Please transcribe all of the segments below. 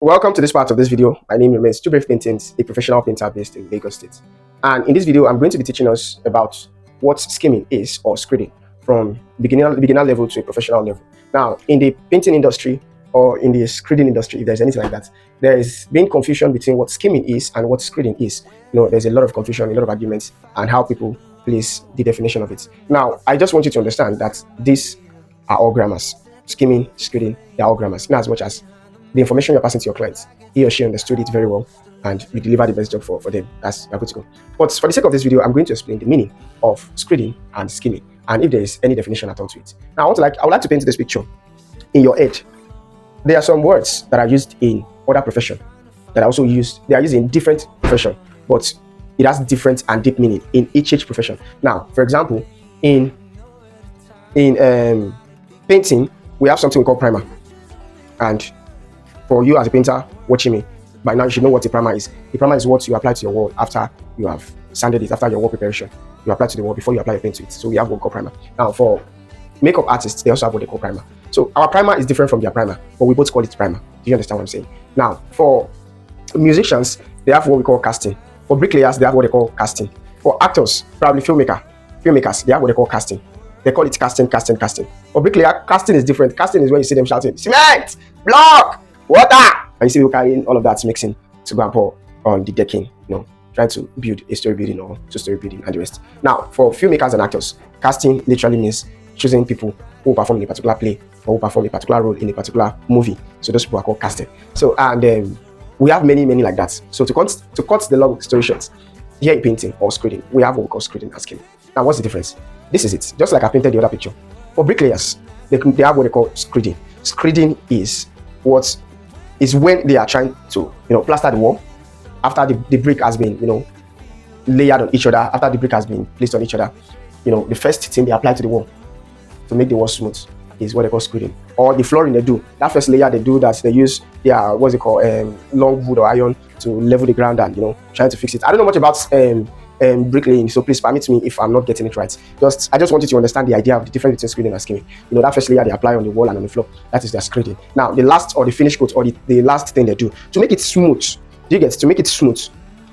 Welcome to this part of this video. My name remains Two Brave Paintings, a professional painter based in Lagos State. And in this video, I'm going to be teaching us about what skimming is, or screeding, from beginner level to a professional level. Now, in the painting industry or in the screeding industry, if there's anything like that, there is been confusion between what skimming is and what screeding is. There's a lot of confusion, a lot of arguments, and how people place the definition of it. Now, I just want you to understand that these are all grammars. Skimming, screeding, they're all grammars. In as much as the information you're passing to your clients, he or she understood it very well, and you deliver the best job for them. That's good to go. But for the sake of this video, I'm going to explain the meaning of screeding and skimming, and if there is any definition at all to it. Now, I would like to paint this picture in your head. There are some words that are used in other profession that are also used. They are used in different profession, but it has different and deep meaning in each profession. Now, for example, in painting, we have something we call primer, and for you as a painter watching me, by now you should know what a primer is. The primer is what you apply to your wall after you have sanded it, after your wall preparation. You apply to the wall before you apply your paint to it. So we have what we call primer. Now, for makeup artists, they also have what they call primer. So our primer is different from their primer, but we both call it primer. Do you understand what I'm saying? Now, for musicians, they have what we call casting. For bricklayers, they have what they call casting. For actors, probably filmmakers, they have what they call casting. They call it casting. For bricklayer, casting is different. Casting is when you see them shouting, cement, block, water, and you see people carrying all of that mixing to go and pour on the decking, trying to build a story building or two-story building and the rest. Now, for filmmakers and actors, casting literally means choosing people who perform in a particular play or who perform a particular role in a particular movie. So those people are called casting. So, and we have many like that. So to cut the long story short, here in painting or screeding, we have what we call screeding and skimming. Now, what's the difference? This is it. Just like I painted the other picture. For bricklayers, they have what they call screeding. Screeding is when they are trying to, plaster the wall after the brick has been, layered on each other, after the brick has been placed on each other. The first thing they apply to the wall to make the wall smooth is what they call screeding. Or the flooring they do, that first layer they do, that they use their, long wood or iron to level the ground and, trying to fix it. I don't know much about bricklaying, so please permit me if I'm not getting it right. I just want you to understand the idea of the difference between screeding and skimming. That first layer they apply on the wall and on the floor, that is their screeding. Now, the last or the finish coat or the last thing they do to make it smooth, to make it smooth,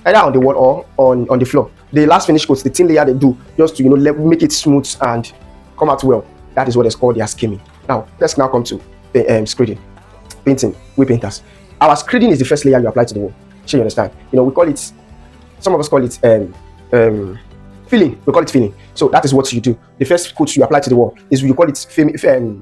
either on the wall or on the floor, the last finish coat, the thin layer they do just to make it smooth and come out well, that is what is called their skimming. Now, let's now come to screeding. Painting, we painters, our screeding is the first layer you apply to the wall. Sure, you understand? We call it, some of us call it filling. We call it filling. So that is what you do. The first coat you apply to the wall is, you call it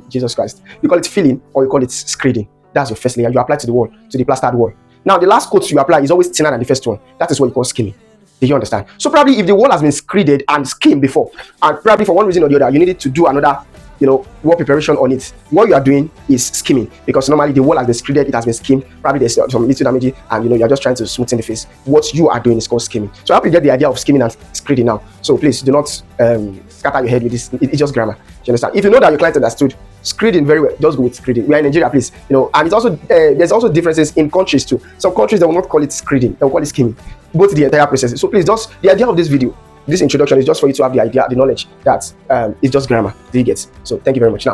Jesus Christ. You call it filling, or you call it screeding. That's your first layer you apply to the wall, to the plastered wall. Now, the last coat you apply is always thinner than the first one. That is what you call skimming. Do you understand? So probably if the wall has been screeded and skimmed before, and probably for one reason or the other, you needed to do another wall preparation on it, what you are doing is skimming, because normally the wall has been screeded, it has been skimmed, probably there's some little damage, and you're just trying to smoothen the face. What you are doing is called skimming. So I hope you get the idea of skimming and screeding now. So please do not scatter your head with this. It's just grammar. Do you understand? If you know that your client understood screeding very well, just go with screeding. We are in Nigeria, please. And it's also there's also differences in countries too. Some countries, they will not call it screeding, they will call it skimming. Both the entire process. So please, just the idea of this video, this introduction, is just for you to have the idea, the knowledge that it's just grammar. Do you get? So thank you very much.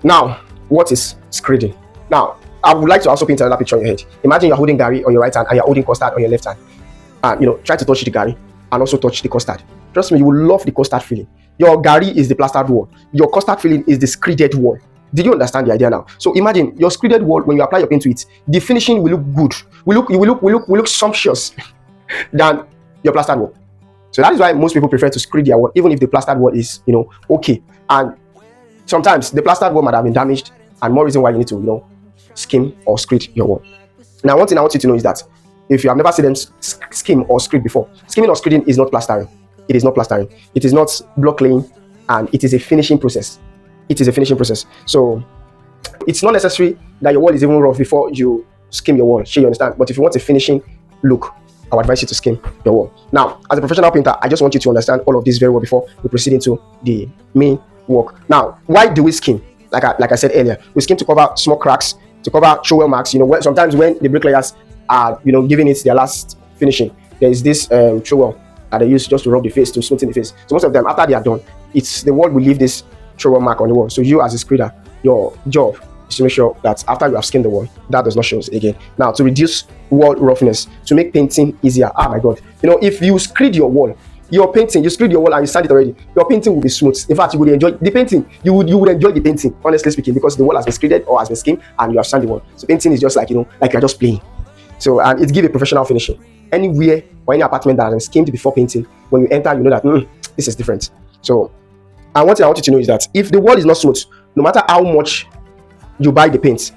Now, what is screeding? Now, I would like to also paint another picture in your head. Imagine you're holding Gary on your right hand and you're holding custard on your left hand. And try to touch the Gary and also touch the custard. Trust me, you will love the custard feeling. Your Gary is the plastered wall. Your custard feeling is the screeded wall. Did you understand the idea now? So imagine your screeded wall, when you apply your paint to it, the finishing will look good. Will look sumptuous than your plastered wall. So that is why most people prefer to screed their wall, even if the plastered wall is, okay. And sometimes the plastered wall might have been damaged, and more reason why you need to, skim or screed your wall. Now, one thing I want you to know is that if you have never seen them skim or screed before, skimming or screeding is not plastering. It is not plastering. It is not block laying, and it is a finishing process. It is a finishing process. So it's not necessary that your wall is even rough before you skim your wall. Sure, you understand? But if you want a finishing look, I would advise you to skim your wall. Now, as a professional painter, I just want you to understand all of this very well before we proceed into the main work. Now, why do we skim? Like I said earlier, we skim to cover small cracks, to cover trowel marks. Sometimes when the bricklayers are, giving it their last finishing, there is this trowel that they use just to rub the face, to smoothen the face. So most of them, after they are done, the wall will leave this trowel mark on the wall. So you, as a screeder, your job is to make sure that after you have skinned the wall, that does not show again. Now, to reduce wall roughness, to make painting easier. Oh my God. If you screed your wall, your painting, you screed your wall and you sand it already, your painting will be smooth. In fact, you would enjoy the painting. You would enjoy the painting, honestly speaking, because the wall has been screeded or has been skimmed and you have sanded the wall. So painting is just like, like you're just playing. So, and it gives a professional finishing. Anywhere or any apartment that has been skimmed before painting, when you enter, you know that this is different. So, and one thing I want you to know is that if the wall is not smooth, no matter how much you buy the paint,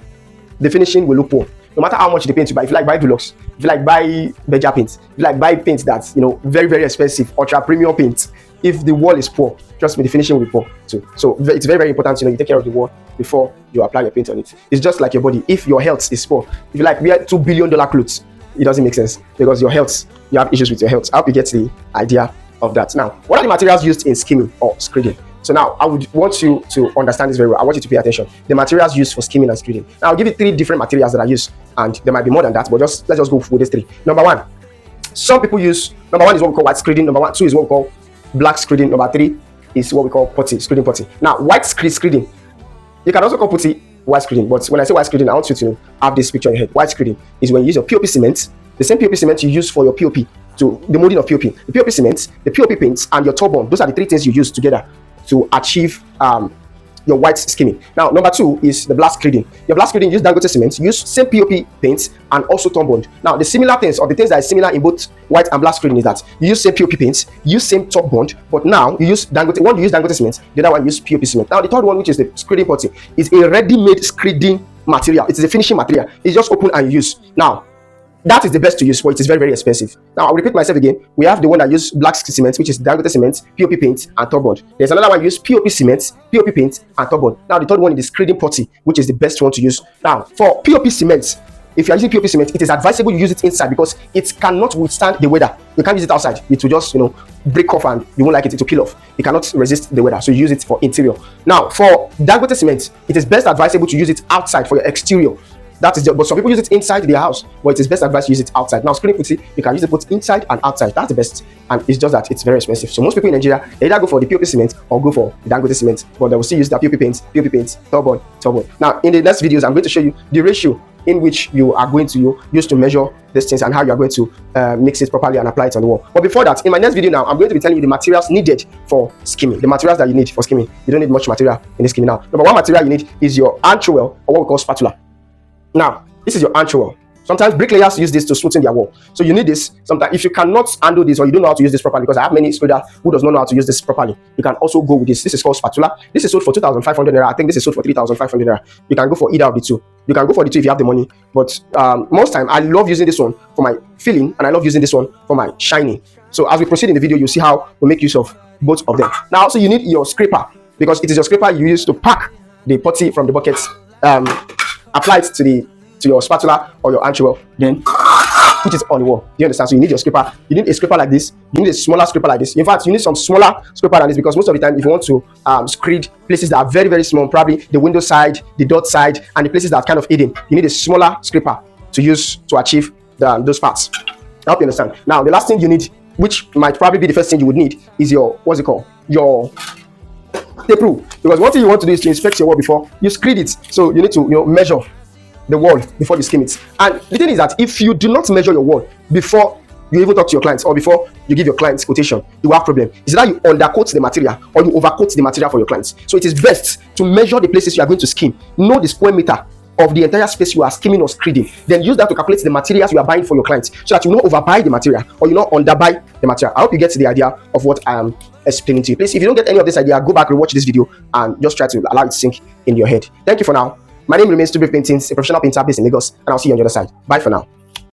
the finishing will look poor. No matter how much the paint you buy, if you like buy Dulux, if you like buy Beja paint, if you like buy paint that's very, very expensive, ultra premium paint, if the wall is poor, trust me, the finishing will be poor too. So it's very, very important you take care of the wall before you apply your paint on it. It's just like your body. If your health is poor, if you like wear $2 billion clothes, it doesn't make sense because your health, you have issues with your health. I hope you get the idea of that. Now, what are the materials used in skimming or screeding? So now I would want you to understand this very well. I want you to pay attention. The materials used for skimming and screeding. Now I'll give you 3 different materials that I use, and there might be more than that, but let's just go with these 3. Number 1, some people use, number 1 is what we call white screeding. Number 2 is what we call black screeding. Number 3 is what we call putty, screeding putty. Now white screeding, you can also call putty white screeding, but when I say white screeding, I want you to have this picture in your head. White screeding is when you use your POP cement, the same POP cement you use for your POP, to the molding of POP. The POP cement, the POP paints, and your turban, those are the 3 things you use together to achieve your white skimming. Now, number 2 is the black screeding. Your black screeding use Dangote cement, use same POP paint and also turban. Now, the similar things, or the things that is similar in both white and black screeding, is that you use same POP paints, use same turban, but now you use Dangote. One you use Dangote cement, the other one use POP cement. Now, the third one, which is the screeding putty, is a ready-made screeding material. It is a finishing material. It's just open and use. Now, that is the best to use, for it is very, very expensive. Now, I'll repeat myself again. We have the one that use black cement, which is Dangote cement, POP paint, and turban. There's another one use POP cement, POP paint, and turban. Now, the third one is the screeding putty, which is the best one to use. Now, for POP cement, if you are using POP cement, it is advisable you use it inside because it cannot withstand the weather. You can't use it outside. It will just, break off and you won't like it. It will peel off. It cannot resist the weather. So you use it for interior. Now, for Dangote cement, it is best advisable to use it outside for your exterior. That is but some people use it inside their house, but it is best advised to use it outside. Now, screening putty, you can use it both inside and outside. That's the best, and it's just that it's very expensive. So most people in Nigeria, they either go for the POP cement or go for the Dangote cement, but they will still use the POP paint, turban. Now, in the next videos, I'm going to show you the ratio in which you are going to use to measure these things and how you are going to mix it properly and apply it on the wall. But before that, in my next video now, I'm going to be telling you the materials needed for skimming. The materials that you need for skimming. You don't need much material in this skimming now. Number 1 material you need is your hand trowel, or what we call spatula. Now, this is your hand trowel. Sometimes bricklayers use this to smoothen their wall. So you need this. Sometimes if you cannot handle this or you don't know how to use this properly, because I have many screeders who does not know how to use this properly, you can also go with this. This is called spatula. This is sold for 2,500 naira. I think this is sold for 3,500 naira. You can go for either of the two. You can go for the two if you have the money. But most time, I love using this one for my filling and I love using this one for my shining. So as we proceed in the video, you'll see how we make use of both of them. Now, also you need your scraper, because it is your scraper you use to pack the putty from the buckets. Apply it to your spatula or your hand trowel, then put it on the wall. Do you understand? So you need your scraper. You need a scraper like this. You need a smaller scraper like this. In fact, you need some smaller scraper than this, because most of the time, if you want to screed places that are very, very small, probably the window side, the door side, and the places that are kind of hidden, you need a smaller scraper to use to achieve those parts. I hope you understand. Now, the last thing you need, which might probably be the first thing you would need, is your, what's it called? Your tape rule. Because one thing you want to do is to inspect your wall before you screed it. So you need to measure the wall before you skim it. And the thing is that if you do not measure your wall before you even talk to your clients or before you give your clients quotation, you have a problem. Is that you undercoat the material or you overcoat the material for your clients. So it is best to measure the places you are going to skim. Know the square meter of the entire space you are skimming or screeding. Then use that to calculate the materials you are buying for your clients, so that you not overbuy the material or you not underbuy the material. I hope you get the idea of what I am explaining to you. Please, if you don't get any of this idea, go back and watch this video and just try to allow it to sink in your head. Thank you for now. My name remains 2Brave Paintings, a professional painter based in Lagos, and I'll see you on the other side. Bye for now.